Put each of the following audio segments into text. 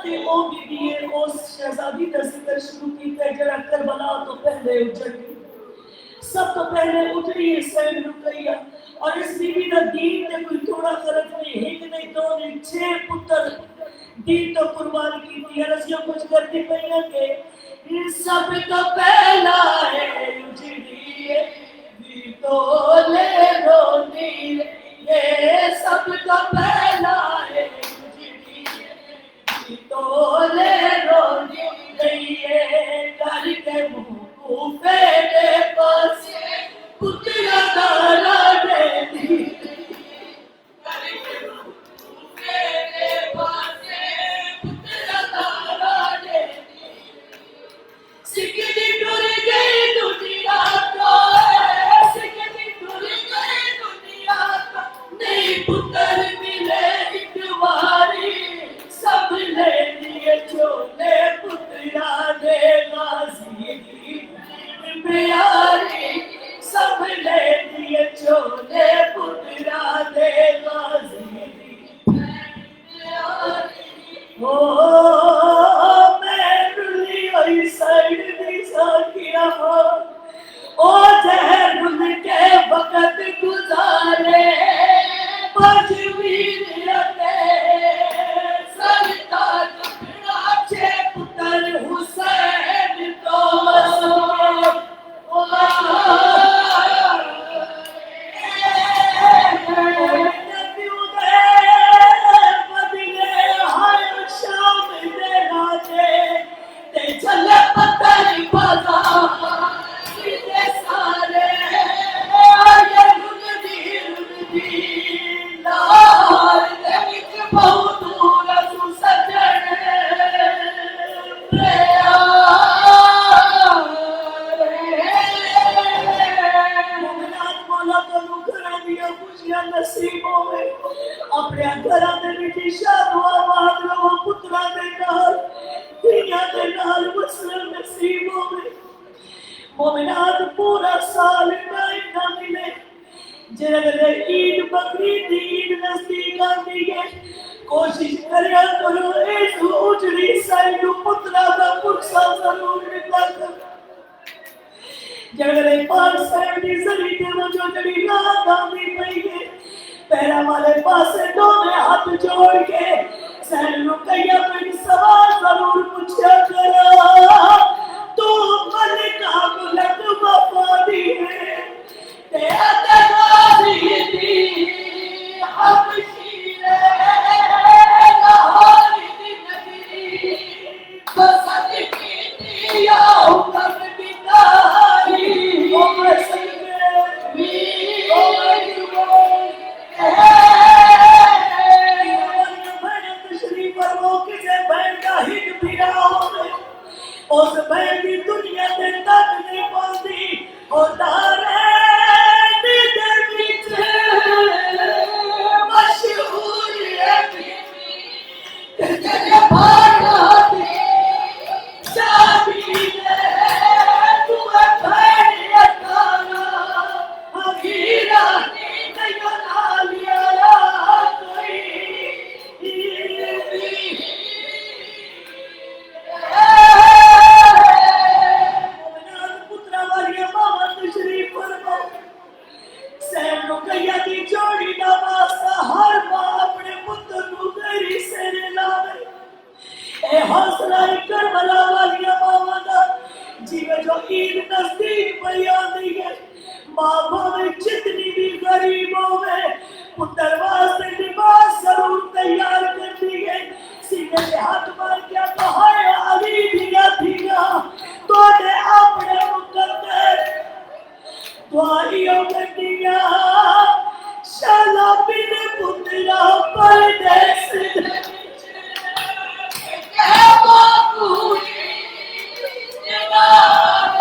تے O B be اس شہزادی کا ذکر شروع کیتا ہے جڑا کربلا تو پہلے اجڑ گئی. سب تو پہلے اجڑی ہے سید رقیہ اور اس بی بی کا دین تے کوئی تھوڑا فرق نہیں. ایک نہیں دو نہیں 6 پتر دین تو قربان کی. رسیاں کچھ کرتی پہیاں کہ سب تو پہلا ہے اجڑی ہے بھی تو لے رونی یہ سب تو پہلا ہے اجڑی ہے تو لے رونی گئی کر کے موقوفے دے پاس پتلا دارا دے دی کر کے موقوفے دے پاس پتلا دارا دے دی سکھدی ٹر گئی دنیا کو سکھدی ٹر گئی دنیا کو نہیں پتر ملے ایک باری سب لے لیے چھوٹے پترا دے غازی کی پیاری سب لے لیے چھوٹے پترا دے غازی کی پیاری میں رلی ہوئی سائڈ دی ساکیا او جہر رل کے وقت گزارے بجویر رکھے سرتا کپڑا 6 پتر حسین تو اپنے گھراں دے وچ شادو آباد رہو پتراں دے نال دھیاں دے نال وسن نصیب ہوے. مومنات پورا سال ٹائم نہ ملے جڑے عید بقرعید عید نزدیک آندی ہے کوشش کریا کرو اس اجڑی سائڈ پترا دا پرسا ضرور نکلا کرو. جڑے 5 سائڈ دی زری تے وجہ جڑی رات آندی پئی ہے پیرا والے پاسے دونوں ہاتھ جوڑ کے سین رقیہ کوئی سوال ضرور پوچھا کرا تو ملکہ ملک وفادی ہے تے اتغاضی دی حبشی لاہور دی نگری بسد کی یا حکم بکاری عمر سکے اس بہن کی دنیا سے تک نہیں پہنچی اور دارین دے وچ مشہور ہے جڑے بھاڑا دی شادی تو بہن اکانا اخیرا نہیں بنا لیا کوئی سین رقیہ کی جوڑی دا واسطہ ہر ماں اپنے پتر نو میری سیرے لاوے. اے حوصلہ کربلا والیاں ماواں دا جیویں جو عید نزدیک پئی آندی ہے ماں بھاوے جتنی بھی غریب ہوے پتر واسطے لباس ضرور تیار کرتی ہے. سینے پہ ہاتھ مار کے تو ہے علی دیا دیا تو نے اپنے مقدر دعائیوں کردیا شالا بن پترا پردیس اے معقولی جناب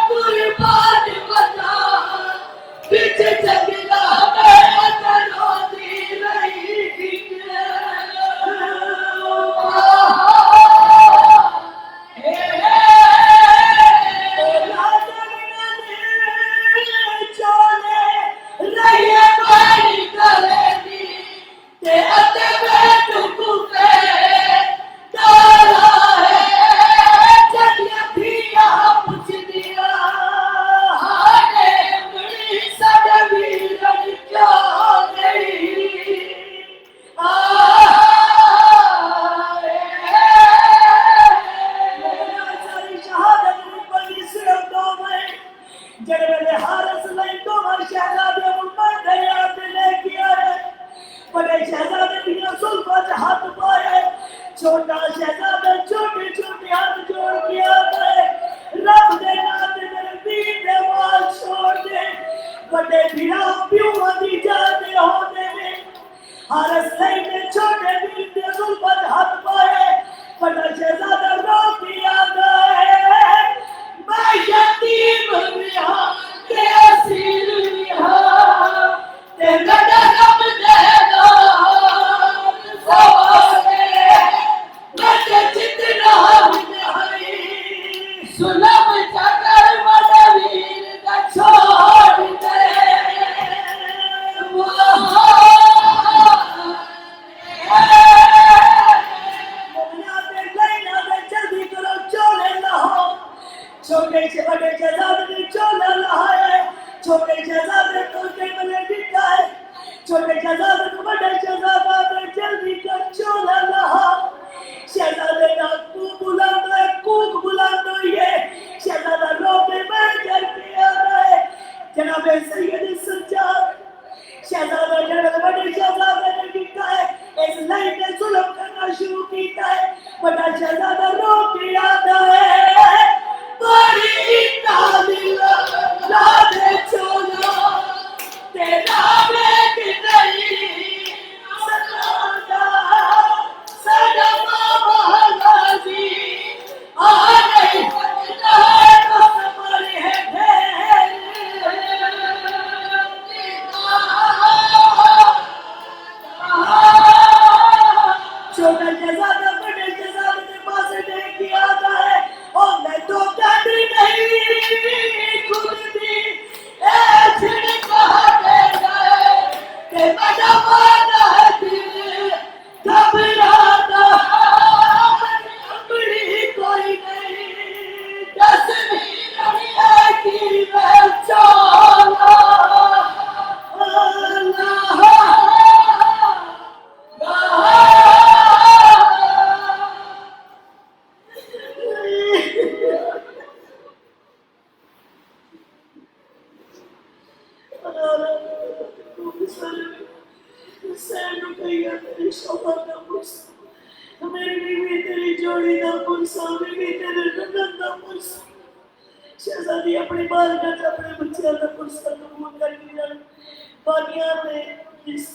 قربان بتا بچ جگلا میں درو دی رہی چولے رہی بڑے شہزادے دیا زلفاں چ ہاتھ پائے چھوٹا شہزادہ چھوٹے چھوٹے ہاتھ جوڑ کے آ گئے رب دے نام تے میرے دین دے وال چھوڑ دے بڑے بھرا پیو دی جاتے ہوندے نے ہر سہی نے چھوٹے دین دے زلفاں چ ہاتھ پائے بڑا شہزادہ رو کے آ گئے میں یتیم رہا تے اسیر رہا تے میرا رب دے سلام چکر مدویر کا چھوڑ دے جلدی کرو چولے لاؤ چھوٹے سے بڑے شہزادے نے چولا لایا چھوٹے شہزادے کو ملے دکھا ہے چھوٹے شہزادے کو بڑے شہزادہ نے جلدی کر چولا لایا شہزادے کا کوک بلاتا ہے شہزادہ رو کے بیٹھ کر کے آ رہا ہے جناب سید سجاد شہزادہ جناب بڑے شہزادے نے دکھا ہے اس لائن نے ظلم کرنا شروع کیتا ہے بڑا شہزادہ رو کے آتا ہے بڑی تعلیم لا دے چولا تیرا بیٹ نہیں سکتا ساڈا ماما غازی آ نہیں سکتا تو سمر ہے ڈھیر چھوٹا شہزادہ بڑے شہزادے کے پاس دیکھ کے آتا ہے اور میں تو کہتی نہیں کھلتی اے چھڑکا دے گئے کہ بڑا مانا ہے دل گھبراتا اپنی کوئی نہیں تصویر ہے کہ میں چولا شہزادی اپنی بالغت اپنے بچے کا پرسہ قبول کر لیا باقیاں نے جس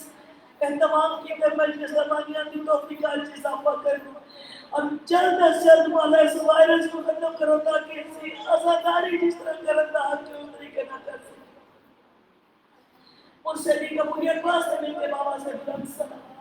اہتمام کی کر مجلس باقیاں کی توفیق آج اضافہ کر دوں اور جلد از جلد مولا اس وائرس کو ختم کرو تاکہ اسی ازاداری جس طرح کرنا حق جو طریقے نہ کر سکے اس سے بھی قبولیت واسطے مل کے بابا سے بلند سلام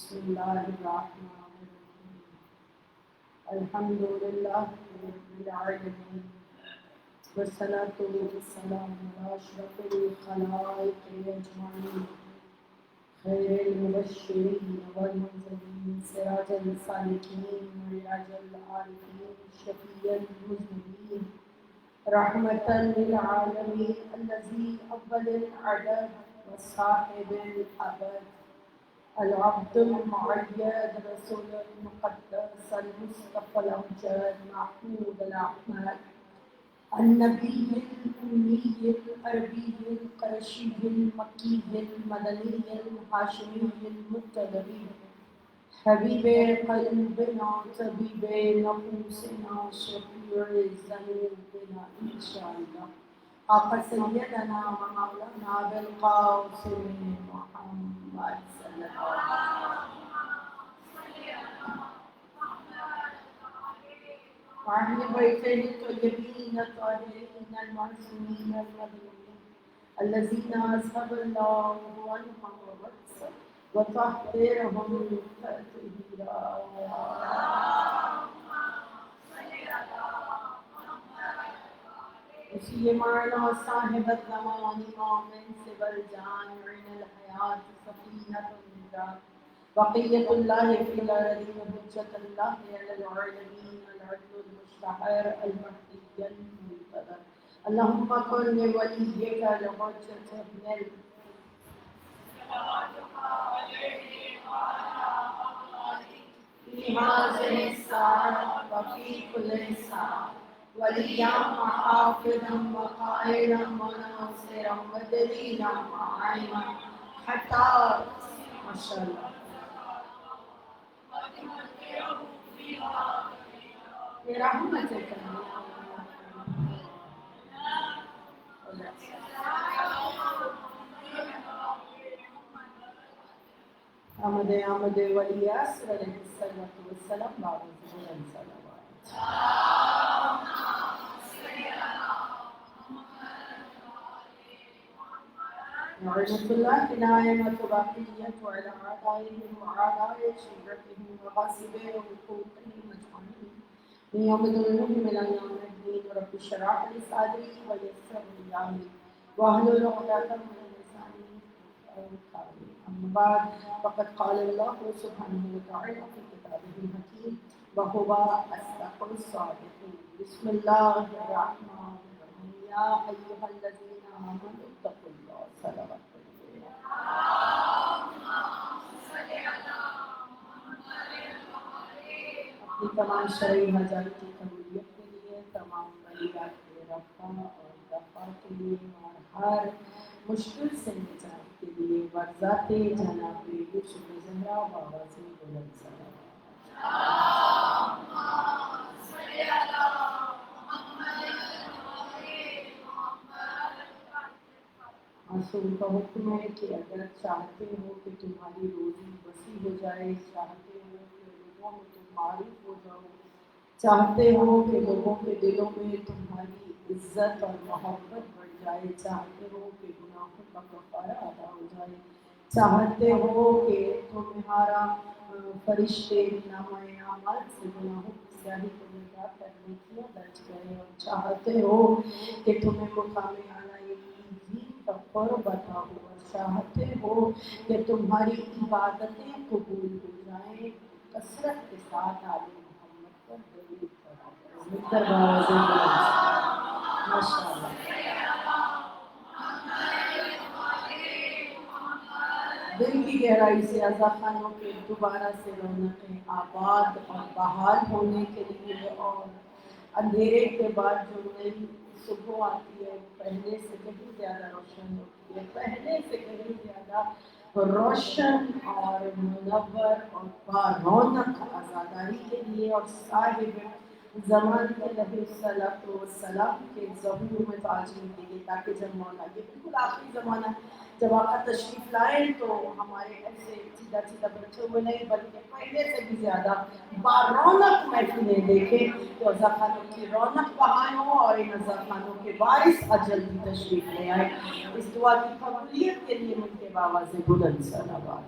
بسم اللہ الرحمن الرحیم الحمد للہ رب العالمین والصلاة والسلام علی اشرف الخلائق اجمعین خیر المبشرین والمنذرین سراج السالکین معراج العارفین شفیع المذنبین رحمتا للعالمین الذی اول العدد وصاحب الابد العبد المعید رسول المقدس المصطفى الامجد محمود الاحمد النبی الأمی العربی القرشی المکی المدنی الہاشمی المطلبی حبیب قلبنا طبیب نفوسنا شفیع ذنوبنا انشاءاللہ آقا سیدنا و مولانا بالقاسم محمد صلی اللہ وعلى بيته الطيبين الطاهرين المعصومين المظلومين الذين أذهب الله عنهم الرجس وطهرهم تطهيرا. وفي معنى صاحب الزمان إمام سوى الجامع الحياة سفينة النجاة بقية الله في الأرض وحجة الله على العالمين العدل المشتهر المهدي المنتظر. اللهم كن لوليك الحجة ابن في هذه الساعة وفي كل ساعة وليا وحافظا وقائلا وناصرا ودليلا وعينا حتى ما شاء الله برحمتك آمد ولی اصر علیہ السلام باب الزمن صلوات نعمة الله نائمة باقية على أعدائهم وأعداء شركهم وغاصبي حقوقهم أجمعين من يوم ظلمهم إلى يوم الدين. رب اشرح لي صدري ويسر لي أمري واحلل عقدة من لساني يفقهوا قولي. أما بعد فقد قال الله سبحانه وتعالى في كتابه الحكيم وهو أصدق الصادقين. بسم الله الرحمن الرحيم يا أيها الذين آمنوا اتقوا الله صلوات اپنی تمام شرعی حاجات کی قبولیت کے لیے، تمام بلیات کے رفع اور دفع کے لیے اور ہر مشکل سے نجات کے لیے ورزات جناب یوسف زہرا بابا سے بلند صلوات. معصوم کا حکم ہے کہ اگر چاہتے ہو کہ تمہاری روزی وسیع ہو جائے، چاہتے ہو کہ لوگوں میں تم معروف ہو جاؤ، چاہتے ہو کہ لوگوں کے دلوں میں تمہاری عزت اور محبت بڑھ جائے، چاہتے ہو کہ گناہوں کا کفارہ ادا ہو جائے، چاہتے ہو کہ تمہارا فرشتے نامہ اعمال سے گناہوں کی سیاہی کو مٹا کر نیکیاں درج کریں، اور چاہتے ہو کہ تمہیں مقام اعلیٰ کا قرب عطا ہو، اور چاہتے ہو کہ تمہاری عبادتیں قبول ہو جائیں، کثرت کے ساتھ آل محمد پر درود پڑھا مقدر باوازیں ماشاءاللہ. دل کی گہرائی سے عزا خانوں کے دوبارہ سے رونقیں آباد اور بحال ہونے کے لیے، اور اندھیرے کے بعد جو نئی صبح آتی ہے پہلے سے کہیں زیادہ روشن ہوتی ہے، پہلے سے کہیں زیادہ روشن اور منور اور بارونق عزاداری کے لیے، اور صاحب زمان علیہ الصلوۃ والسلام کے ظہور میں تعظیم کے لیے، تاکہ جب مولا یہ بالکل آخری زمانہ جب آقا تشریف لائیں تو ہمارے ایسے سیدھا سیدھا بچے ہوئے نہیں بلکہ پہلے سے بھی زیادہ بارونق محفلیں دیکھیں، تو عزا خانوں کی رونق بحال ہو اور ان عزا خانوں کے وارث اجل بھی تشریف لے آئے. اس دعا کی قبولیت کے لیے مل کے باواز بلند صلوات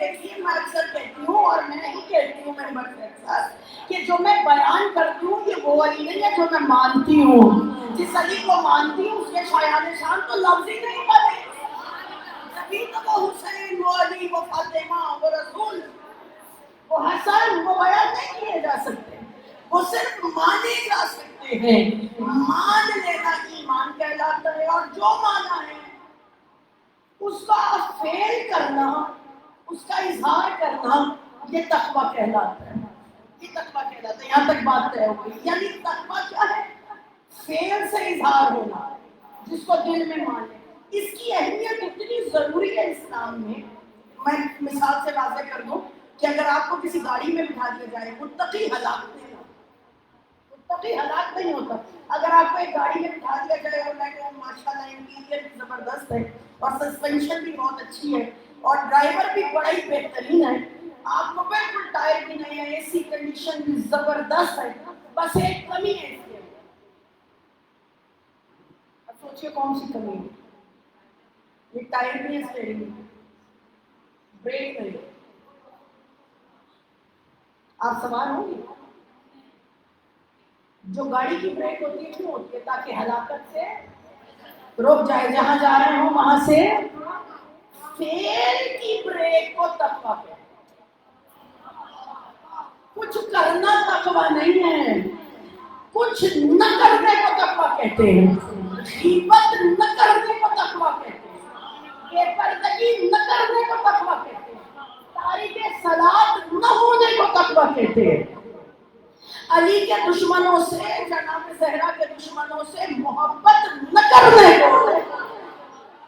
دیکھیے میں اکثر کہتی ہوں اور میں ہی کہتی ہوں ممبر کے ساتھ کہ جو میں بیان کرتی ہوں یہ وہ علی نہیں ہے جو میں مانتی ہوں. جس علی کو مانتی ہوں اس کے شایان شان تو لفظ ہی نہیں بنے. تبھی تو وہ حسین، وہ علی، وہ فاطمہ، وہ رسول، وہ حسن، وہ بیان نہیں کیے جا سکتے. وہ صرف مانے جا سکتے ہیں. مان لینا ایمان کہلاتا ہے، اور جو مانا ہے اس کا فعل کرنا، اس کا اظہار کرنا، یہ تقویٰ کہلاتا ہے. یہ تقویٰ کہلاتا ہے. یہاں تک بات طے ہو گئی. یعنی تقویٰ کیا ہے؟ فعل سے اظہار ہونا، جس کو دل میں مانے. اس کی اہمیت اتنی ضروری ہے اسلام میں. میں مثال سے واضح کر دوں کہ اگر آپ کو کسی گاڑی میں بٹھا دیا جائے، متقی ہلاک نہیں ہوتا. متقی ہلاک نہیں ہوتا. اگر آپ کو ایک گاڑی میں بٹھا دیا جائے اور میں کہوں ماشاءاللہ انٹیریئر بھی زبردست ہے اور سسپینشن بھی بہت اچھی ہے اور ڈرائیور بھی بڑا ہی بہترین ہے، آپ کو بالکل ٹائر بھی نہیں ہے، اے سی کنڈیشن بھی زبردست ہے، بس ایک کمی ہے اس کے. اب سوچئے کون سی کمی ہے؟ یہ ٹائر بھی ہے، اسٹیئرنگ بھی، بریک نہیں. آپ سوار ہوں گے. جو گاڑی کی بریک ہوتی ہے کیوں ہوتی ہے؟ تاکہ ہلاکت سے رک جائے، جہاں جا رہے ہوں وہاں سے. فیل کی بریک کو تقویٰ کہتے ہیں. کچھ کرنا تقویٰ نہیں ہے، کچھ نہ کرنے کو تقویٰ کہتے ہیں. غیبت نہ کرنے کو تقویٰ کہتے ہیں. بے پردگی نہ کرنے کو تقویٰ کہتے ہیں. تاریک صلاۃ نہ ہونے کو تقویٰ کہتے ہیں. علی کے دشمنوں سے، جناب زہرا کے دشمنوں سے محبت نہ کرنے کو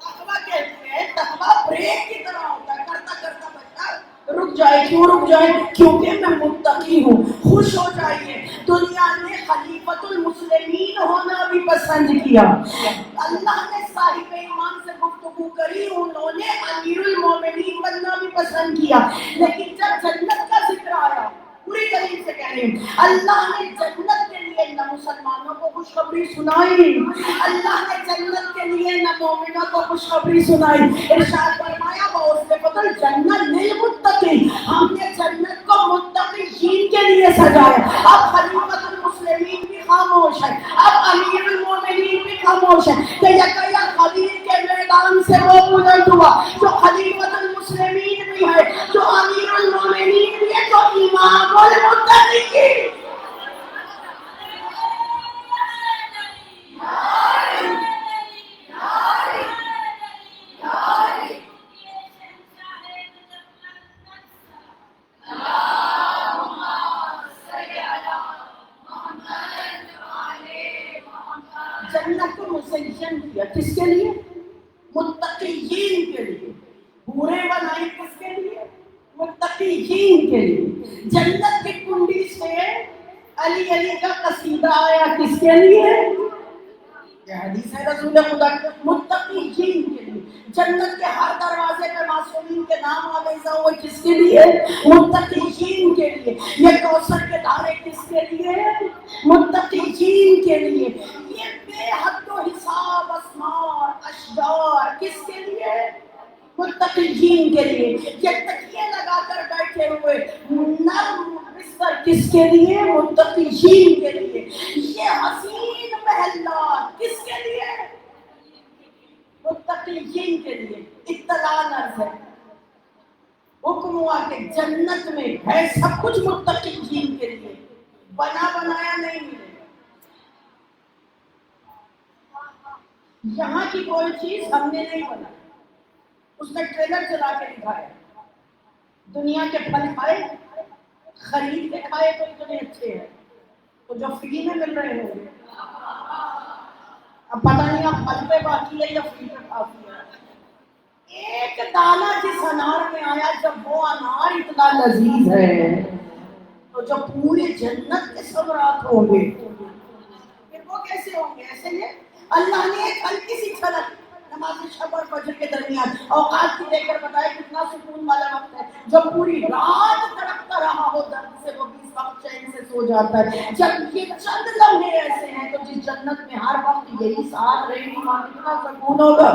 تقویٰ کہتے ہیں. تقویٰ بریک کی طرح ہوتا ہے، کرتا کرتا بچہ رک جائے. کیوں رک جائے؟ کیونکہ میں متقی ہوں. خوش ہو جائیے، دنیا نے خلیفۃ المسلمین ہونا بھی پسند کیا. اللہ نے صاحب ایمان سے گفتگو کری، انہوں نے امیر المومنین بننا بھی پسند کیا. لیکن جب جنت کا ذکر آیا، پوری دلیل سے کہہ رہے ہیں، اللہ نے جنت کے لیے نہ مسلمانوں کو خوشخبری سنائی، اللہ نے جنت کے لیے نہ مومنوں کو خوشخبری سنائی. ارشاد فرمایا وَأُزْلِفَتِ الْجَنَّةُ لِلْمُتَّقِينَ، ہم نے جنت کو متقین کے لیے سجایا. اب خلیفۃ المسلمین بھی خاموش ہے، اب امیر المومنین بھی خاموش ہے کہ یکیا خلیل کے میدان سے وہ بلند ہوا جو خلیفۃ المسلمین بھی ہے، جو امیر المومنین بھی ہے، جو امام المتقین. جنت کو مزین کیا کس کے لیے؟ متقین کے لیے. بورے بنائی کس کے لیے؟ متقین کے لیے. جنت کی کنڈی سے علی علی کا قصیدہ آیا کس کے لیے؟ یہ حدیث ہے رسول خدا. متقین کے لیے. جنت کے ہر دروازے پہ معصومین کے نام آویزہ ہوئے کس کے لیے؟ متقین کے لیے. یہ کوثر کے دھارے کس کے لیے؟ متقین کے لیے. یہ بے حد و حساب اسمار اشجار کس کے لیے؟ متقین کے لیے. یہ تکیے لگا کر بیٹھے ہوئے نرم بستر کس کے لیے؟ متقین کے لیے. یہ حسین محلات کس کے لیے؟ متقین کے لیے. اطلاع نرز ہے، حکم ہوا کہ جنت میں ہے سب کچھ متقین کے لیے، بنا بنایا نہیں ملے. یہاں کی کوئی چیز ہم نے نہیں بنائی، اس نے ٹریلر چلا کے دکھایا. دنیا کے پھل کھائے، خرید کے کھائے تو اتنے اچھے ہیں، تو جو فری میں مل رہے ہوں گے اب پتہ نہیں آپ پھل پہ باقی ہے یا فری پہ کافی ہے. ایک دانہ جس انار میں آیا، جب وہ انار اتنا لذیذ ہے تو جب پورے جنت کے ثمرات ہوں گے پھر وہ کیسے ہوں گے؟ ایسے ہی اللہ نے ایک ہلکی سی جھلک نماز شب اور فجر کے درمیان اوقات کی دے کر بتایا کتنا سکون والا وقت ہے. جو پوری رات تڑپتا رہا ہو درد سے، وہ بھی اس وقت چین سے سو جاتا ہے. جب یہ چند لمحے ایسے ہیں تو جس جنت میں ہر وقت یہی ساتھ رہے گی، وہاں کتنا سکون ہوگا،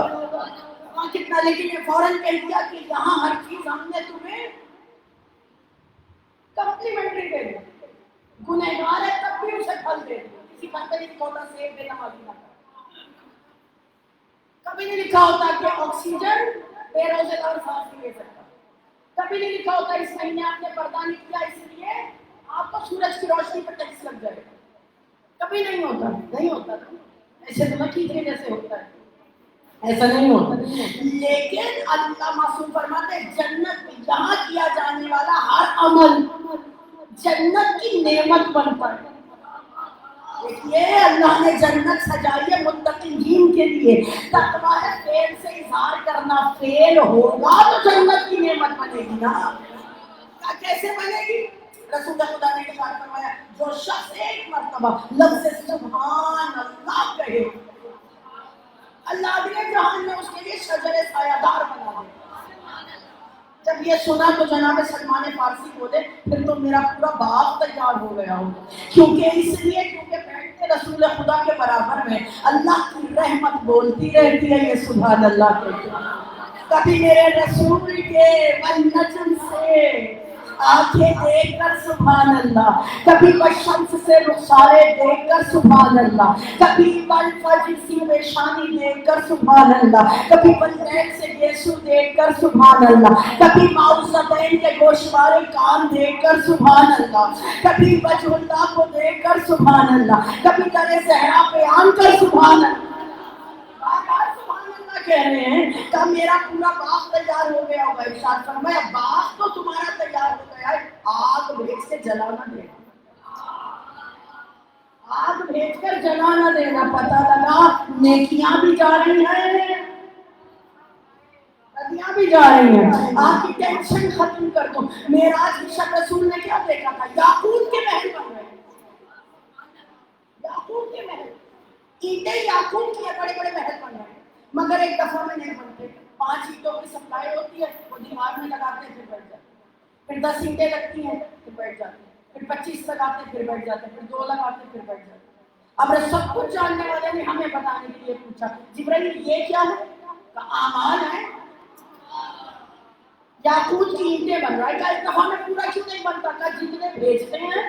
وہاں کتنا, لیکن یہ فوراً کہہ دیا کہ یہاں ہر چیز ہم نے تمہیں کمپلیمنٹری دے دی. گنہگار ہے تب بھی اسے پھل دے دیا. کسی بندے نے لکھا ہوتا سیب دینا معلوم نہ کرنا, کبھی نہیں لکھا ہوتا کہ آکسیجن بے روزے دار سانس نہیں لے سکتا, کبھی نہیں لکھا ہوتا اس مہینے آپ نے پردہ نہیں کیا اس لیے آپ کو سورج کی روشنی پر ٹیکس لگ جائے گا. کبھی نہیں ہوتا, نہیں ہوتا. ایسے تو مکھی کے جیسے ہوتا ہے, ایسا نہیں ہوتا. لیکن اللہ معصوم فرماتے ہیں جنت میں یہاں کیا جانے والا ہر عمل جنت کی نعمت بنتا ہے. دیکھیے اللہ نے جنت سجائی ہے متقین کے لیے. تقویٰ ہے فعل سے اظہار کرنا, فعل ہوگا تو جنت کی نعمت بنے گی نا. کیسے بنے گی؟ رسول خدا نے ارشاد فرمایا جو شخص ایک مرتبہ لفظ سبحان اللہ کہے اللہ بھی جہان میں اس کے لیے شجر سایہ دار بنا دے. جب یہ سنا تو جناب سلمان فارسی بولے پھر تو میرا پورا باغ تیار ہو گیا ہوگا. کیونکہ اس لیے کیونکہ بیٹھتے رسول خدا کے برابر میں اللہ کی رحمت بولتی رہتی ہے. یہ سبحان اللہ کہتے ہیں. کبھی میرے رسول کے والنجم سے آنکھیں دیکھ کر سبحان اللہ, کبھی والشمس سے رخسارے دیکھ کر سبحان اللہ, کبھی والفجر سی پیشانی دیکھ کر سبحان اللہ, کبھی واللیل سے یسوع دیکھ کر سبحان اللہ, کبھی معوذتین کے گوشوارے کان دیکھ کر سبحان اللہ, کبھی وجہ اللہ کو دیکھ کر سبحان اللہ, کبھی در صحرا پہ آن کر سبحان اللہ. کہہ رہے ہیں کہ میرا پورا باغ تیار ہو گیا ہوگا. ارشاد فرمایا باغ تو تمہارا تیار ہو گیا ہے, آگ بھیج کے جلانا دینا, آگ بھیج کر جلانا دینا. پتہ لگا نیکیاں بھی جا رہی ہیں, ندیاں بھی جا رہی ہیں. آپ کی ٹینشن ختم کر دو. معراج میں شب رسول نے کیا دیکھا تھا؟ یاقوت کے محل بن رہے ہیں, یاقوت کے محل, اینٹیں یاقوت کی بڑے بڑے محل بن رہے ہیں. مگر ایک دفعہ میں نہیں بنتے. 5 اینٹوں کی سپلائی ہوتی ہے, وہ دیوار میں لگاتے ہیں پھر بیٹھ جاتے ہیں, پھر 10 اینٹیں لگتی ہیں پھر بیٹھ جاتے ہیں, پھر 25 لگاتے ہیں پھر بیٹھ جاتے ہیں, پھر 2 لگاتے ہیں پھر بیٹھ جاتے ہیں. اب سب کچھ جاننے والے نے ہمیں بتانے کے لیے پوچھا جبرائیل یہ کیا ہے؟ اعمال ہے. یاقوت کی اینٹیں بن رہا ہے. ایک دفعہ میں پورا کیوں نہیں بنتا؟ کہ جتنے بھیجتے ہیں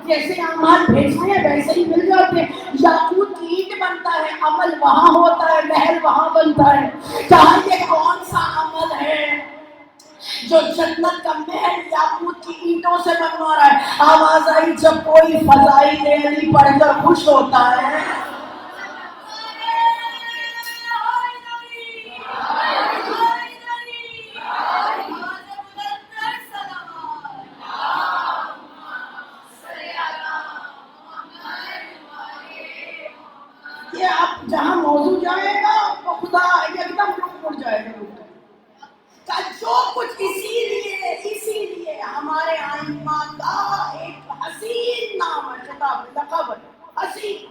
جیسے اعمال بھیجتے ہیں ویسے ہی مل جاتے ہیں. یاقوت کی اینٹ بنتا ہے, عمل وہاں ہوتا ہے, محل وہاں بنتا ہے. کہا یہ کون سا عمل ہے جو جنت کا محل یاقوت کی اینٹوں سے بنوا رہا ہے؟ آواز آئی جب کوئی فضائل علی پڑھ کر خوش ہوتا ہے. یہ آپ جہاں موضوع جائے گا وہ خدا ایک دم رخ مڑ جائے گا. جو کچھ اسی لیے ہمارے آئمہ کا ایک حسین نام ہے, خطاب لقب ہے حسین,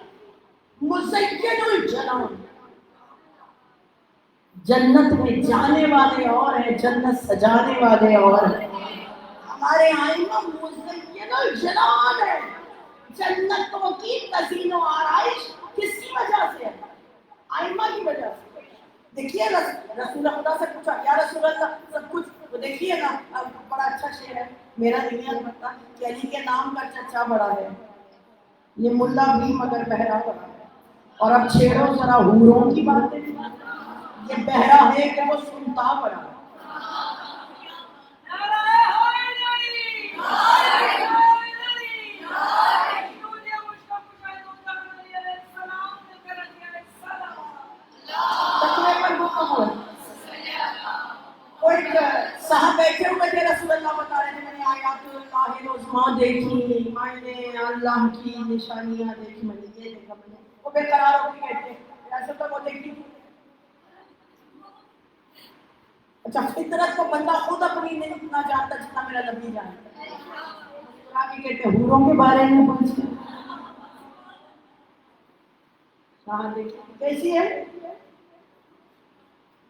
مزین الجنان. جنت میں جانے والے اور ہیں, جنت سجانے والے اور ہیں. ہمارے آئمہ مزین الجنان ہے. جنتوں کی تزئین و آرائش کس کی وجہ سے ہے؟ آئمہ کی وجہ سے. دیکھیے رسول خدا سے پوچھا یا رسول اللہ سب کچھ, وہ دیکھیے نا بڑا اچھا شعر ہے, میرا نہیں البتہ کہ علی کے نام کا چرچا بڑا ہے, یہ ملا بھی مگر بہرا بڑا ہے. اور اب چھیڑو ذرا حوروں کی باتیں, یہ بہرا ہے کہ وہ سنتا بڑا ہے. صاحب بیٹھے ہوئے تھے, رسول اللہ بتا رہے تھے میں نے آیات اللہ العظمیٰ دیکھی, میں نے اللہ کی نشانیاں دیکھی, میں نے یہ دیکھا, میں نے وہ بے قرار ہو کے کہتے ایسے تو وہ دیکھی. اچھا فطرت کو بندہ خود اپنی نہیں اتنا جانتا جتنا میرا نبی جانتا. آپ یہ کہتے حوروں کے بارے میں پوچھتے کہاں دیکھی کیسی ہے,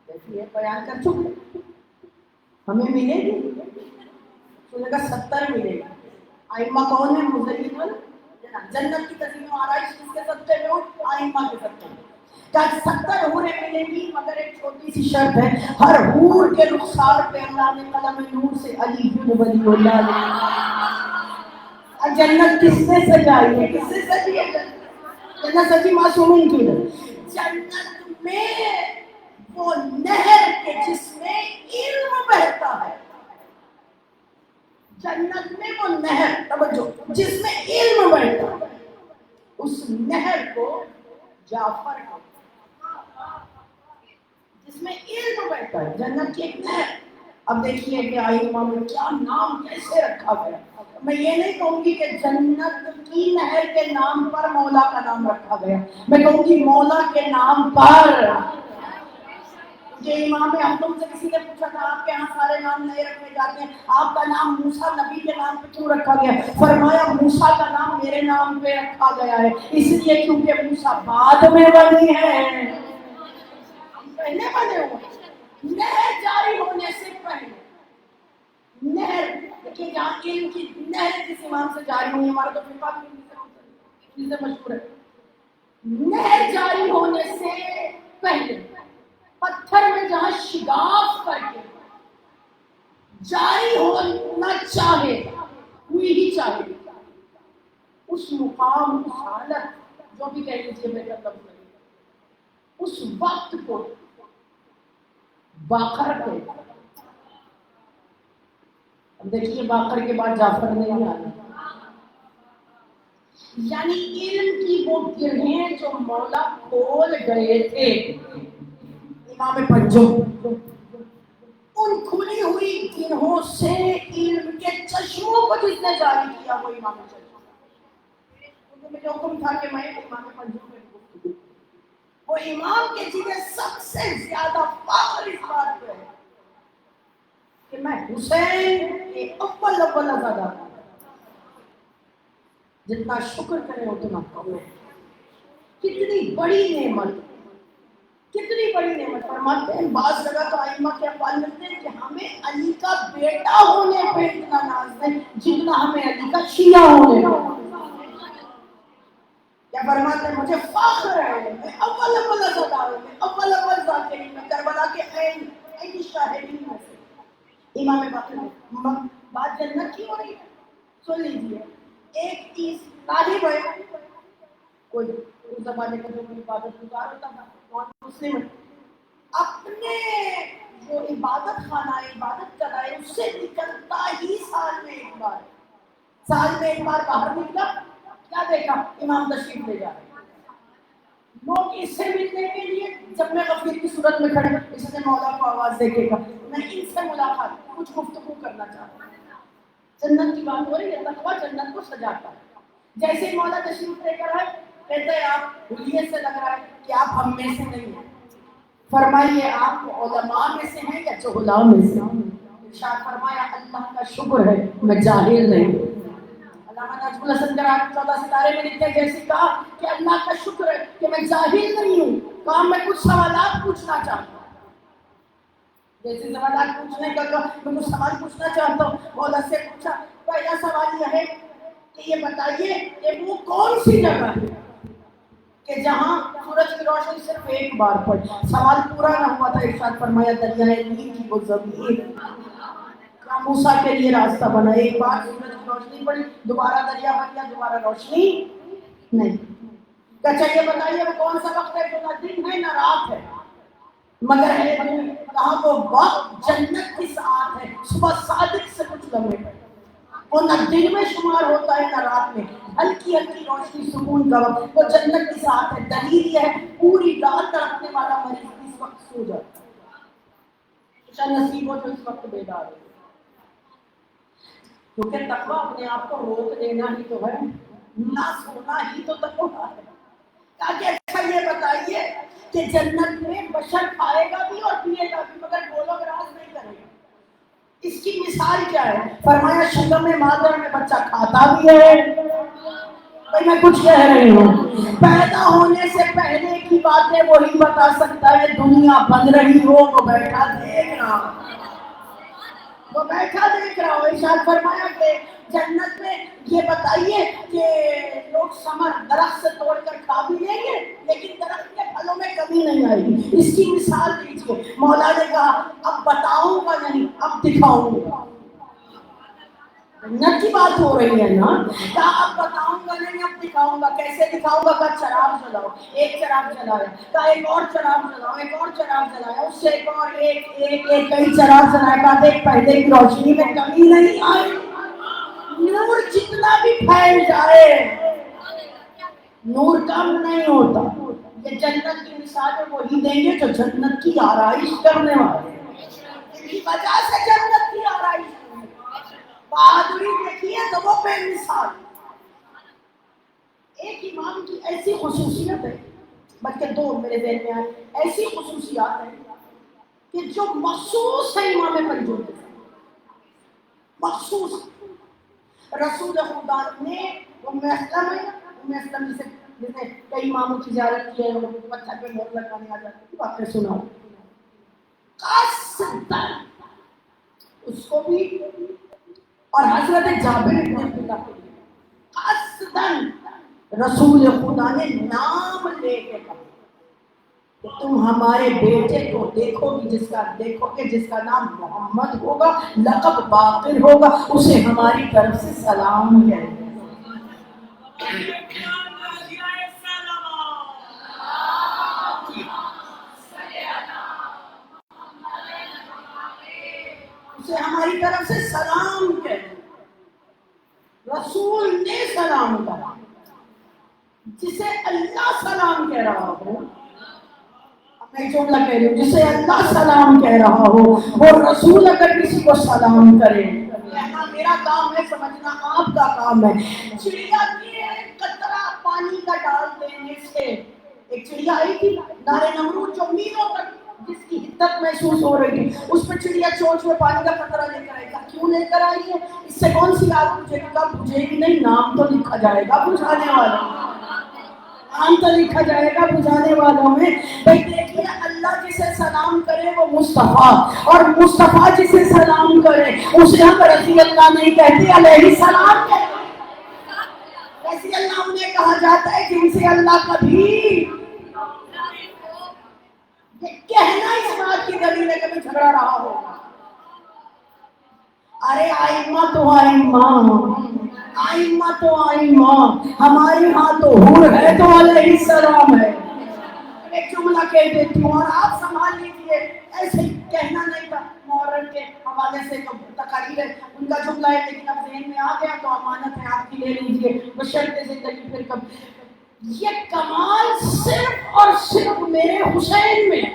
کیسی ہے بیان کر چکے. ہمیں ملے گی سنے کا 70 ملے گی. آئمہ کون ہے؟ مزین جنت کی تزئین و آرائش کس کے صدقے میں ہو؟ آئمہ کے صدقے میں. کہ 70 حوریں ملیں گی مگر ایک چھوٹی سی شرط ہے، ہر حور کے رخسار پہ اللہ نے قلم نور سے علی بن ولی اللہ لکھا۔ جنت کس نے سجائی ہے؟ کس سے سجی ہے جنت؟ جنت سجی معصومین کی ہے۔ جنت میں وہ نہر کے جس میں علم بہتا ہے، جنت میں وہ نہر، توجہ، جس میں علم بہتا ہے، اس نہر کو جعفر کو، جس میں علم بہتا ہے، جنت کی ایک نہر۔ اب دیکھیے کہ آئمہ میں کیا نام کیسے رکھا گیا۔ میں یہ نہیں کہوں گی کہ جنت کی نہر کے نام پر مولا کا نام رکھا گیا، میں کہوں گی مولا کے نام پر۔ مجھے امام اعظم سے کسی نے پوچھا تھا آپ کے یہاں سارے نام نہیں رکھے جاتے ہیں، آپ کا نام موسیٰ نبی کے نام پہ کیوں رکھا گیا؟ فرمایا موسیٰ کا نام میرے نام پہ رکھا گیا ہے اس لیے کیونکہ موسیٰ بعد میں بنی ہے، پہلے بنے ہوئے، نہر جاری ہونے سے پہلے۔ نہر دیکھیے جہاں علم کی نہر جس امام سے جاری ہوئی، ہمارا تو فقہ کی سے مشہور ہے، نہر جاری ہونے سے پہلے پتھر میں جہاں شگاف کر کے جاری ہونا چاہے ہوئی ہی چاہے، اس مقام، اس حالت، جو بھی کہہ لیجیے بہتر لفظ نہیں، اس وقت کو باقر پہ، اب دیکھیے باقر کے بعد جعفر نہیں آیا، یعنی علم کی وہ گرہیں جو مولا کھول گئے تھے امام پنجم، ان کھلی ہوئی گرہوں سے علم کے چشموں کو جس نے جاری کیا وہ امام پنجم۔ مجھے حکم تھا کہ میں امام پنجم میں گفتگو، وہ امام کے جنہیں سب سے زیادہ فخر اس بات پہ ہے کہ میں حسین کے اول ازادہ، جتنا شکر کریں اتنا کم ہے۔ کتنی بڑی نعمت، کتنی بڑی نعمت۔ فرماتے ہیں بعض جگہ تو ائمہ کے اقوال ملتے ہیں کہ ہمیں علی کا بیٹا ہونے پہ اتنا ناز ہے جتنا ہمیں علی کا شیعہ ہونے پہ۔ کیا فرماتے ہیں مجھے فخر ہے، میں اول ازادہ ہوں، میں اول ذاکرین، میں کربلا کے عین شاہدین میں سے۔ امام باقر بات جنت کی ہو رہی ہے، سن لیجیے۔ ایک چیز طالب ہے، کوئی اس زمانے کا جو عبادت گزار ہوتا تھا، بہت مسلم ہے، اپنے جو عبادت خانہ عبادت کر رہا ہے اس سے نکلتا ہی سال میں ایک بار باہر نکلا، کیا دیکھا؟ امام تشریف لے جا رہے ہیں۔ لوگ اس سے ملنے کے لیے جب میں غفیر کی صورت میں کھڑے، اس نے مولا کو آواز دیکھے گا، میں ان سے ملاقات کچھ گفتگو کرنا چاہتا ہوں۔ جنت کی بات ہو رہی ہے، تقویٰ جنت کو سجاتا ہے۔ جیسے ہی مولا تشریف لے کر آئے، کہتے ہیں آپ حلیے سے لگ رہا ہے کہ آپ ہم میں سے نہیں ہیں، فرمائیے آپ علماء میں سے ہیں یا جہلاء میں سے ہیں؟ ارشاد فرمایا اللہ کا شکر ہے میں جاہل نہیں ہوں۔ علامہ نجم الحسن کرام 14 ستارے میں لکھتے ہیں جیسے کہا کہ اللہ کا شکر ہے کہ میں جاہل نہیں ہوں، کہا میں کچھ سوالات پوچھنا چاہتا ہوں۔ جیسے سوالات پوچھنے کا میں کچھ سوال پوچھنا چاہتا ہوں، مولا سے پوچھا، پہلا سوال یہ ہے کہ یہ بتائیے کہ وہ کون سی جگہ ہے کہ جہاں سورج کی روشنی صرف ایک بار پڑی؟ سوال پورا نہ ہوا تھا، ارشاد فرمایا دریائے نیل کی وہ زمین کیا موسیٰ کے لیے راستہ بنا، ایک بار سورج کی روشنی پڑی، دوبارہ دریا بن گیا، دوبارہ روشنی نہیں۔ اچھا یہ بتائیے وہ کون سا وقت ہے جو نہ دن ہے نہ رات ہے مگر ہے دن؟ کہا وہ وقت جنت کی ساعت ہے، صبح صادق سے کچھ لمحے پہلے، وہ نہ دن میں شمار ہوتا ہے نہ رات میں، ہلکی ہلکی روشنی سکون کا وقت، وہ جنت کی ساعت ہے۔ دلیل یہ ہے پوری رات تڑپنے والا مریض اس وقت سو جاتا ہے، شاید نصیب ہو تو اس وقت بیدار ہو، کیونکہ تقویٰ اپنے آپ کو روک دینا ہی تو ہے، نہ سونا ہی تو تقویٰ ہے۔ تاکہ اچھا یہ بتائیے کہ جنت میں بشر کھائے گا بھی اور پیے گا بھی مگر گولو گراز نہیں کرے گا۔ اس کی مثال کیا ہے؟ فرمایا شکم مادر میں بچہ کھاتا بھی ہے، میں کچھ کہہ رہی ہوں، پیدا ہونے سے پہلے کی باتیں وہی بتا سکتا ہے، دنیا بن رہی ہو تو بیٹھا دیکھنا، وہ بیٹھا دیکھ رہا ہو. ارشاد فرمایا کہ جنت میں یہ بتائیے کہ لوگ ثمر درخت سے توڑ کر کھا بھی لیں گے لیکن درخت کے پھلوں میں کمی نہیں آئے گی. اس کی مثال دیجیے. مولا نے کہا اب بتاؤں گا نہیں اب دکھاؤں گا. جنت کی بات ہو رہی ہے نا. کیا اب بتاؤں گا نہیں اب دکھاؤں گا. کیسے دکھاؤں گا؟ کا چراغ جلاؤ. ایک چراغ جلایا. کا ایک اور چراغ جلاؤ. ایک اور چراغ جلایا. اس سے ایک اور ایک کئی چراغ جلایا. کا ایک پردے کی روشنی میں کمی نہیں آئی. نور جتنا بھی پھیل جائے نور کم نہیں ہوتا. یہ جنت کی مثال وہی دیں گے جو جنت کی آرائش کرنے والے ہیں. ان کی وجہ سے جنت کی آرائش بہادری دیکھیے تو وہ بے مثال. ایک امام کی ایسی خصوصیت ہے بلکہ دو میرے ذہن میں آئے ایسی خصوصیات ہیں کہ جو مخصوص ہے امام پنجوم کے مخصوص. رسول خدا نے اسلم جس نے کئی اماموں کی زیارت کی ہے پتھر پہ مہر لگانے آ جاتے ہیں واقعہ سنا قصدن اس کو بھی اور حضرت جابر بن عبداللہ کو بھی قصدن رسول خدا نے نام لے کے کہا کہ تم ہمارے بیٹے کو دیکھو گے جس کا نام محمد ہوگا لقب باقر ہوگا اسے ہماری طرف سے سلام کہے. اسے ہماری طرف سے سلام کہے. رسول نے سلام کہا. جسے اللہ سلام کہہ رہا ہو میں جملہ کہہ رہی ہوں جسے اللہ سلام کہہ رہا ہو وہ رسول اگر کسی کو سلام کرے کہنا میرا کام ہے سمجھنا آپ کا کام ہے. چڑیا کی ایک قطرہ پانی کا ڈال دینے سے ایک چڑیا آئی تھی نارے نمرود جو میلوں تک جس کی حدت محسوس ہو رہی تھی اس پہ چڑیا چونچ میں پانی کا قطرہ لے کر آئی. کیوں لے کر آئی ہے؟ اس سے کون سی بات پوچھے گا؟ پوچھے گی نہیں نام تو لکھا جائے گا بجھانے والا. نام تو لکھا جائے گا بجھانے والوں میں. بھائی دیکھیے اللہ جسے سلام کرے وہ مصطفیٰ اور مصطفیٰ جسے سلام کرے اسے ہم رضی اللہ نہیں کہتے علیہ السلام کہتے. رضی اللہ انہیں کہا جاتا ہے جن سے اللہ کبھی کہنا اس بات کی دلیل ہے کبھی جھگڑا رہا ہوگا. ارے آئمہ تو آئمہ ہمارے ہاں تو حور ہے تو علیہ السلام ہے. ایک جملہ کہہ دیتی ہوں اور آپ سنبھال لیجیے ایسے کہنا نہیں تھا محرم کے حوالے سے جو تقاریر ہے ان کا جملہ ہے لیکن اب ذہن میں آ گیا تو امانت ہے آپ کی لے لیجیے بشرط زندگی پھر کب. یہ کمال صرف اور صرف میرے حسین میں.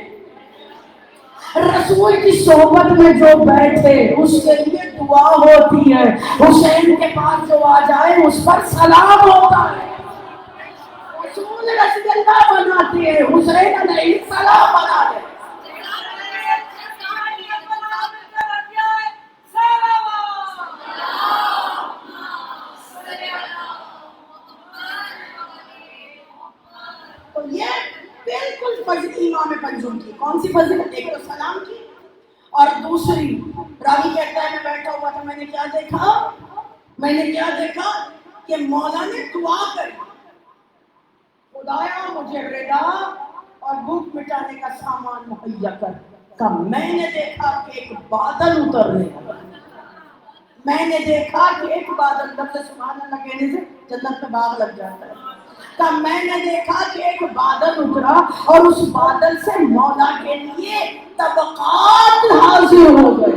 رسول کی صحبت میں جو بیٹھے اس کے لیے دعا ہوتی ہے. حسین کے پاس جو آ جائے اس پر سلام ہوتا ہے. رسول رضی اللہ بناتے ہیں حسین علیہ السلام بناتے ہیں. تو یہ بالکل فضیلت امام پنجم کی. کون سی فضیلت؟ ایک تو سلام کی اور دوسری راوی کہتا ہے میں بیٹھا ہوا تھا میں نے کیا دیکھا کہ مولا نے دعا کری خدایا مجھے رضا اور بھوک مٹانے کا سامان مہیا کر. میں نے دیکھا کہ ایک بادل اترنے لگا. میں نے دیکھا کہ ایک بادل لفظ سبحان اللہ کہنے سے جنت میں باغ لگ جاتا ہے. میں نے دیکھا کہ ایک بادل اترا اور اس بادل سے مولا کے لیے طبقات حاضر ہو گئے.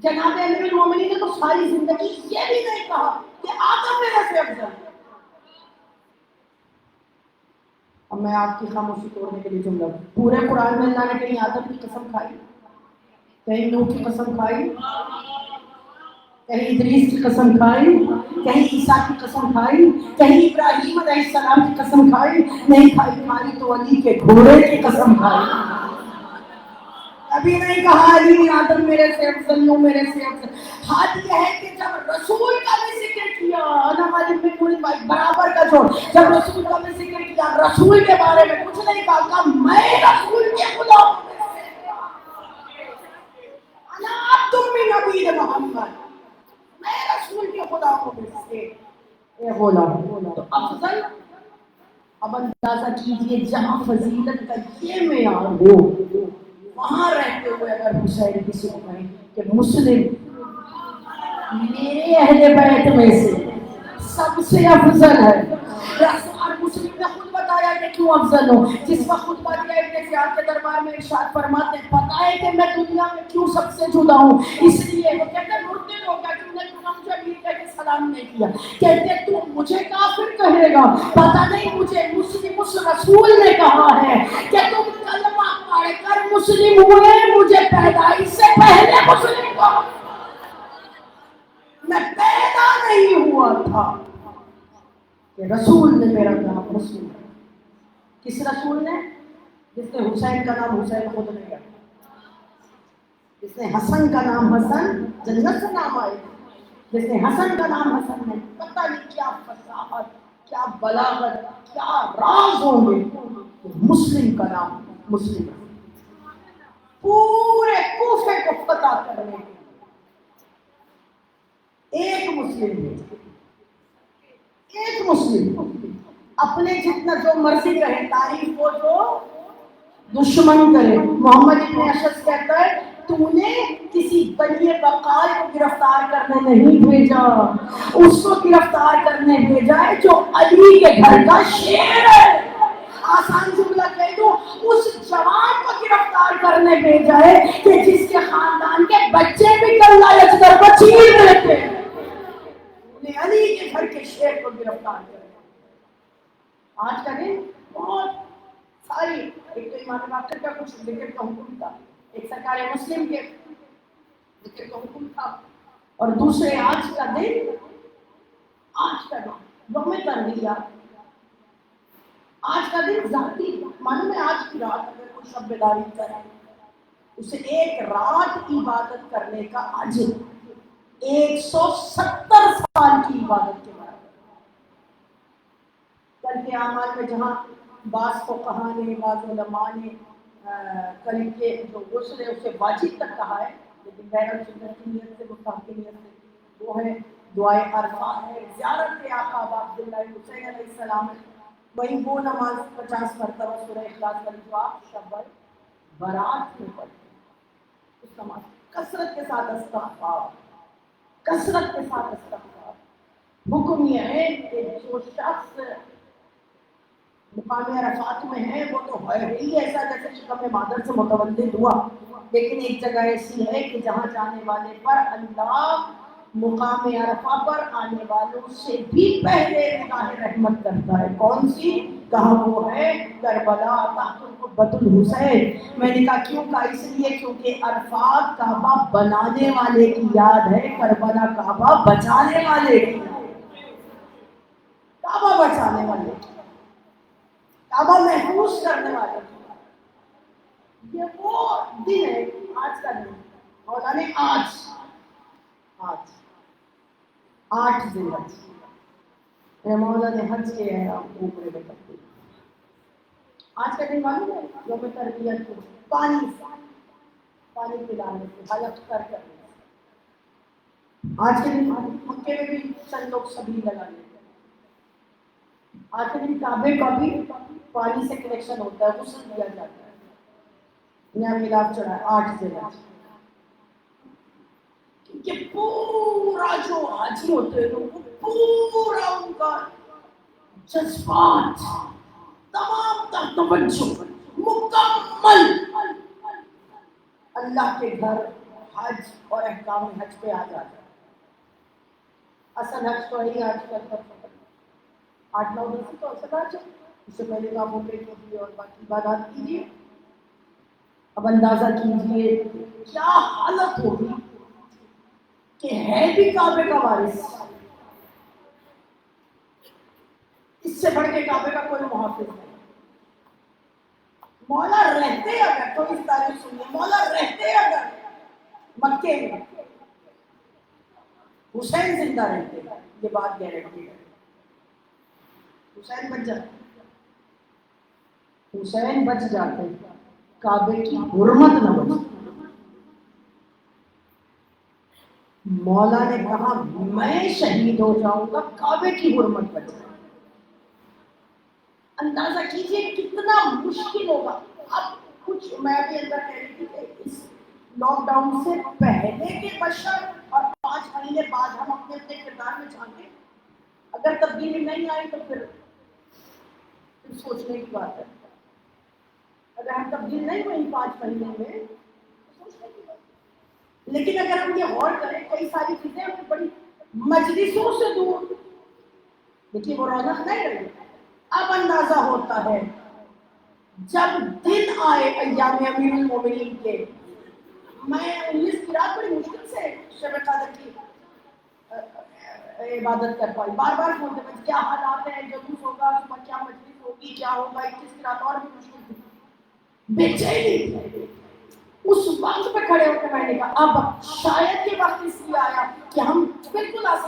جناب امیر المومنین نے تو ساری زندگی یہ بھی نہیں کہا کہ آدم میرے سے افضل ہے۔ اب میں آپ کی خاموشی توڑنے کے لیے جملہ پورے قرآن میں اللہ نے کہیں آدم کی قسم کھائی، کہیں نوح کی قسم کھائی، کہیں ادریس کی قسم کھائی، کہیں عیسیٰ کی قسم کھائی، کہیں ابراہیم علیہ السلام کی قسم کھائی؟ نہیں کھائی تو علی کے گھوڑے کی قسم کھائی۔ کبھی نہیں کہا علی آدم میرے سے افضل، نو میرے سے افضل۔ حد یہ ہے کہ جب رسول کا بھی ذکر کیا نا مالک میں پوری برابر کا چھوڑ، جب رسول کا بھی ذکر کیا رسول کے بارے میں کچھ نہیں کہا میں رسول کے غلام ہوں، انا عبد من عبید محمد، میں رسول کے غلاموں میں سے اے غلام۔ تو افضل اب اندازہ کیجئے جہاں فضیلت کا یہ معیار ہو وہاں رہتے ہوئے اگر حسین کسی کو کہیں کہ مسلم میرے اہل بیت میں سے سب سے افضل ہے، اور مسلم نے خود بتایا کہ کیوں افضل ہو، جس وقت خطبہ دیا ابن زیاد کے دربار میں ارشاد فرماتے ہیں پتہ ہے کہ میں دنیا میں کیوں سب سے جدا ہوں، اس لیے وہ کہتے ہیں مرتد ہو گیا کیوں نے مجھے امیر کہہ کے سلام نہیں کیا، کہتے تو مجھے کافر کہے گا، پتہ نہیں مجھے مسلم اس رسول نے کہا ہے کہ تم کلمہ پڑھ کر مسلم ہوئے، مجھے پیدائش سے پہلے مسلم ہو، میں پیدا نہیں ہوا تھا کہ رسول نے میرا نام مسلم ہے۔ کس رسول نے؟ جس نے حسین کا نام حسین خود نہیں رکھا، جس نے حسن کا نام حسن جنت سے نام آئے، جس نے حسن کا نام حسن ہے، پتہ نہیں کیا فصاحت، کیا بلاغت، کیا راز ہوں گے، مسلم کا نام مسلم ہے۔ پورے کوفے کو فتح کرنے کے ایک مسلم ہے، ایک مسلم اپنے جتنا جو مرضی کہے تعریف کو جو دشمن کرے۔ محمد ابن اشعث کہتا ہے تو نے کسی بنی بقال کو گرفتار کرنے نہیں بھیجا، اس کو گرفتار کرنے بھیجا ہے جو علی کے گھر کا شیر ہے۔ آسان جملہ کہہ دو، اس جوان کو گرفتار کرنے بھیجا ہے کہ جس کے خاندان کے بچے بھی کلہ لشکر کو چیر دیتے ہیں، علی کے گھر کے شیر کو گرفتار کر۔ آج کا دن بہت ساری، ایک تو امام باقر کا کچھ ذکر کا حکم تھا، ایک سرکار مسلم کے ذکر کا حکم تھا، اور دوسرے آج کا دن یوم تربیت، آج کا دن ذاتی معلوم ہے۔ آج کی رات اگر کوئی شب بیداری کرے اسے ایک رات عبادت کرنے کا اجر 170 سال کی عبادت کے برابر۔ کل کے اعمال میں جہاں بعض فقہا نے بعض علماء نے کل کے جو غسل ہے اسے واجب تک کہا ہے، لیکن بہرحال سنت کی نیت سے مستحب کی نیت سے وہ ہے دعائے عرفہ ہے، زیارت آقا عبداللہ حسین علیہ السلام ہے، وہیں وہ نماز 50 مرتبہ سورہ اخلاص والی جو آپ شب برات میں پڑھتے ہیں، اس نماز کثرت کے ساتھ استغفار، کثرت کے ساتھ استغفار۔ حکم یہ ہے کہ جو شخص مقام عرفات میں ہے وہ تو ہے ہی ایسا جیسے شکم مادر سے متولد ہوا، لیکن ایک جگہ ایسی ہے کہ جہاں جانے والے پر اللہ مقام عرفہ پر آنے والوں سے بھی پہلے نگاہ رحمت کرتا ہے۔ کون سی؟ کہا وہ ہے کربلا تحت قبۃ الحسین۔ میں نے کہا کیوں؟ کہا اس لیے کیونکہ عرفات کعبہ بنانے والے کی یاد ہے، کربلا کعبہ بچانے والے کی، کعبہ بچانے والے کی، کعبہ محفوظ کرنے والے کی۔ یہ وہ دن ہے آج کا دن، مولا نے آج 8 ذی الحج میرے مولا نے حج کے احرام اوپر میں کر دیا۔ آج کا دن معلوم ہے یوم تربیت کو پانی پلانے سے حلق کر کر آج کے دن مکے میں بھی چند لوگ سبھی لگا لیتے ہیں۔ آج کے دن کعبے کا بھی پانی سے کنیکشن ہوتا ہے، غسل دیا جاتا ہے، نیا ملاپ چڑھا ہے 8 ذی الحج۔ کہ پورا جو حاجی ہوتے ہیں وہ پورا ان کا جذبات تمام کا توجہ مکمل اللہ کے گھر حج اور احکام حج پہ آ جاتا ہے. اصل حج تو یہی آج کل کا 8-9 دن تو اصل حج ہے. اس سے پہلے کاموں پہ کیجیے اور باقی عبادات کیجیے. اب اندازہ کیجیے کیا حالت ہوگی کہ ہے بھی کعبے کا وارث، اس سے بڑھ کے کعبے کا کوئی محافظ نہیں. مولا رہتے اگر تو اس تاریخ سنیے، مولا رہتے اگر مکے میں حسین زندہ رہتے، یہ بات گارنٹی ہے. حسین بچ جاتے، حسین بچ جاتے، کعبے کی حرمت نہ بچ. مولا نے کہا میں شہید ہو جاؤں گا، کعبے کی حرمت بچ جائے. اندازہ کیجئے کتنا مشکل ہوگا. اب کچھ میں بھی اندر کہہ رہی تھی کہ اس لاک ڈاؤن سے پہلے کے بشر اور 5 مہینے بعد ہم اپنے اپنے کردار میں جھانکیں، اگر تبدیلی نہیں آئی تو پھر سوچنے کی بات ہے. اگر ہم تبدیل نہیں ہوئی 5 مہینے میں تو سوچنے کی بات ہے. لیکن اگر ہم یہ غور کریں کئی ساری چیزیں ہمیں بڑی مجلسوں سے دور، لیکن وہ رونق نہیں رہی. اب اندازہ ہوتا ہے جب دن آئے ایام امیر المومنین کے. میں 19 کی رات بڑی مشکل سے شب قدر کی عبادت کر پائی. بار بار بولتے ہیں کیا حالات ہیں، جلوس ہوگا صبح، کیا مجلس ہوگی، کیا ہوگا. 21 کی رات اور بھی مشکل تھی، بے چینی. اس وقت پہ کھڑے ہو کے میں نے کہا اب شاید یہ وقت اس لیے آیا کہ ہم بالکل آسان